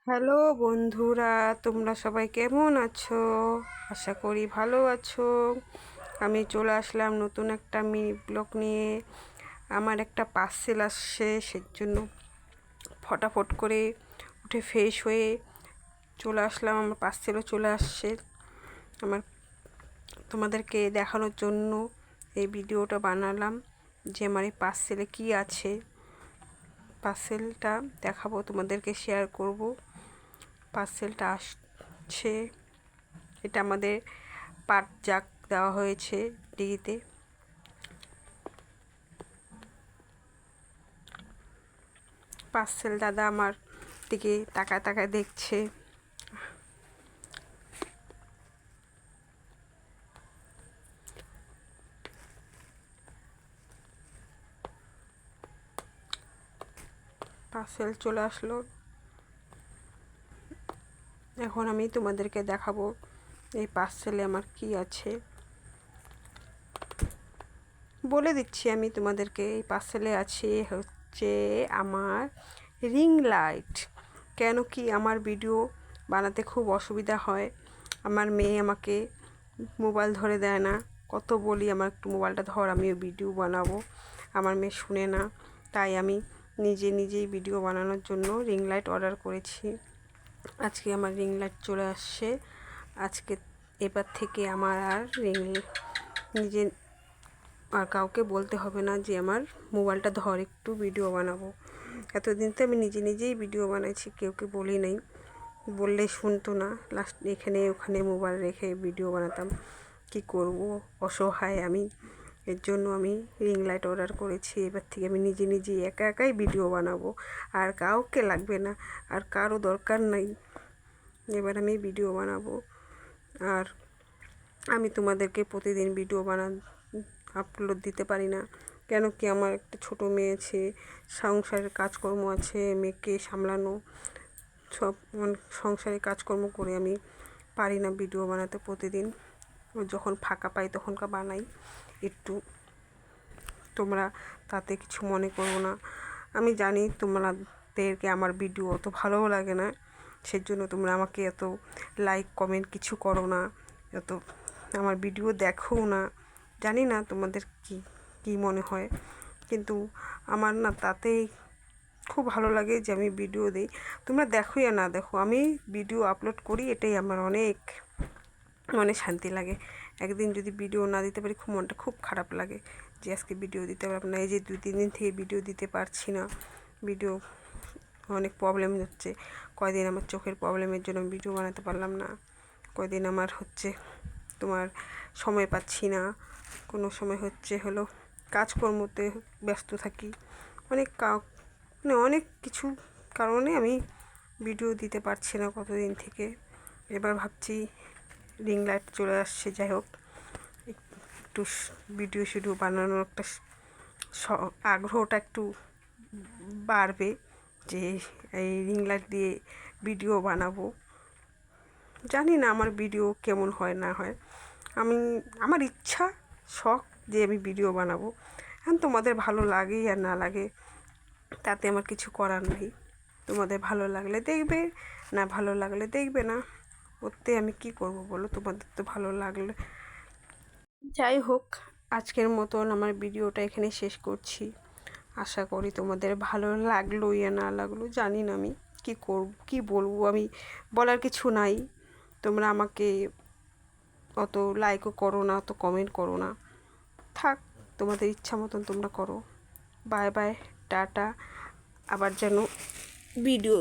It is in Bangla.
হ্যালো বন্ধুরা, তোমরা সবাই কেমন আছো? আশা করি ভালো আছো। আমি চলে আসলাম নতুন একটা মিনি ব্লগ নিয়ে। আমার একটা পার্সেল আসছে, সেজন্য ফটাফট করে উঠে ফ্রেশ হয়ে চলে আসলাম। আমার পার্সেলও চলে আসছে। আমার তোমাদেরকে দেখানোর জন্য এই ভিডিওটা বানালাম যে আমার এই পার্সেলে কী আছে। পার্সেলটা দেখাবো, তোমাদেরকে শেয়ার করব। পার্সেলটা আসছে, এটা আমাদের পাট জাগ দেওয়া হয়েছে ডিগিতে। পার্সেল দাদা আমার দিকে তাকায় তাকায় দেখছে। পার্সেল চলে আসলো। এখন আমি তোমাদেরকে দেখাবো এই পার্সেলে আমার কি আছে। বলে দিচ্ছি আমি তোমাদেরকে, এই পার্সেলে আছে হচ্ছে আমার রিং লাইট। কেন কি আমার ভিডিও বানাতে খুব অসুবিধা হয়। আমার মেয়ে আমাকে মোবাইল ধরে দেয় না। কত বলি আমার একটু মোবাইলটা ধর, আমিও ভিডিও বানাবো, আমার মেয়ে শুনে না। তাই আমি নিজেই ভিডিও বানানোর জন্য রিং লাইট অর্ডার করেছি। আজকে আমার রিং লাইট চলে আসছে। আজকে এবার থেকে আমার আর নিজে আর কাউকে বলতে হবে না যে আমার মোবাইলটা ধর একটু ভিডিও বানাবো। এতদিন তো আমি নিজেই ভিডিও বানাইছি, কেউকে বলি নাই। বললে শুনতো না, লাস্ট এখানে ওখানে মোবাইল রেখে ভিডিও বানাতাম। কি করব, অসহায় আমি। এর জন্য আমি রিং লাইট অর্ডার করেছি। এবার থেকে আমি নিজেই একাই ভিডিও বানাবো, আর কাউকে লাগবে না, আর কারো দরকার নাই। এবার আমি ভিডিও বানাবো। আর আমি তোমাদেরকে প্রতিদিন ভিডিও আপলোড দিতে পারি না। কেন কি আমার একটা ছোটো মেয়ে আছে, সংসারের কাজকর্ম আছে, মেয়েকে সামলানো, সব সংসারের কাজকর্ম করে আমি পারি না ভিডিও বানাতে প্রতিদিন। যখন ফাঁকা পাই তখনকার বানাই একটু। তোমরা তাতে কিছু মনে করো না। আমি জানি তোমাদেরকে আমার ভিডিও অত ভালোও লাগে না, সেজন্য তোমরা আমাকে এত লাইক কমেন্ট কিছু করো না, এত আমার ভিডিও দেখো না। জানি না তোমাদের কি মনে হয়, কিন্তু আমার না তাতেই খুব ভালো লাগে যে আমি ভিডিও দিই। তোমরা দেখো या না দেখো, আমি ভিডিও আপলোড করি, এটাই আমার অনেক মনে শান্তি লাগে। একদিন যদি ভিডিও না দিতে পারি মনটা খুব খারাপ লাগে যে আজকে ভিডিও দিতে পারবো না। এই যে 2-3 দিন থেকে ভিডিও দিতে পারছি না, ভিডিও অনেক প্রবলেম হচ্ছে। কয়দিন আমার চোখের প্রবলেমের জন্য ভিডিও বানাতে পারলাম না। কয়দিন আমার হচ্ছে তোমার সময় পাচ্ছি না, কোনো সময় হলো কাজকর্মতে ব্যস্ত থাকি। অনেক অনেক কিছু কারণে আমি ভিডিও দিতে পারছি না কতদিন থেকে। এবার ভাবছি রিং লাইট চলে আসছে, যাই হোক একটু ভিডিও বানানোর একটা আগ্রহটা একটু বাড়বে যে এই রিং লাইট দিয়ে ভিডিও বানাবো। জানি না আমার ভিডিও কেমন হয় না হয়, আমার ইচ্ছা শখ যে আমি ভিডিও বানাবো। এখন তোমাদের ভালো লাগে আর না লাগে তাতে আমার কিছু করার নেই। তোমাদের ভালো লাগলে দেখবে, না ভালো লাগলে দেখবে না, ওতে আমি কি করব বলো? তোমাদের তো ভালো লাগলে। যাই হোক, আজকের মতন আমার ভিডিওটা এখানে শেষ করছি। আশা করি তোমাদের ভালো লাগলো ইয়া না লাগলো জানি না, আমি কি বলবো, আমি বলার কিছু নাই। তোমরা আমাকে অত লাইকও করো না, অত কমেন্ট করো না, থাক, তোমাদের ইচ্ছা মতন তোমরা করো। Bye bye, tata. আবার যেন ভিডিও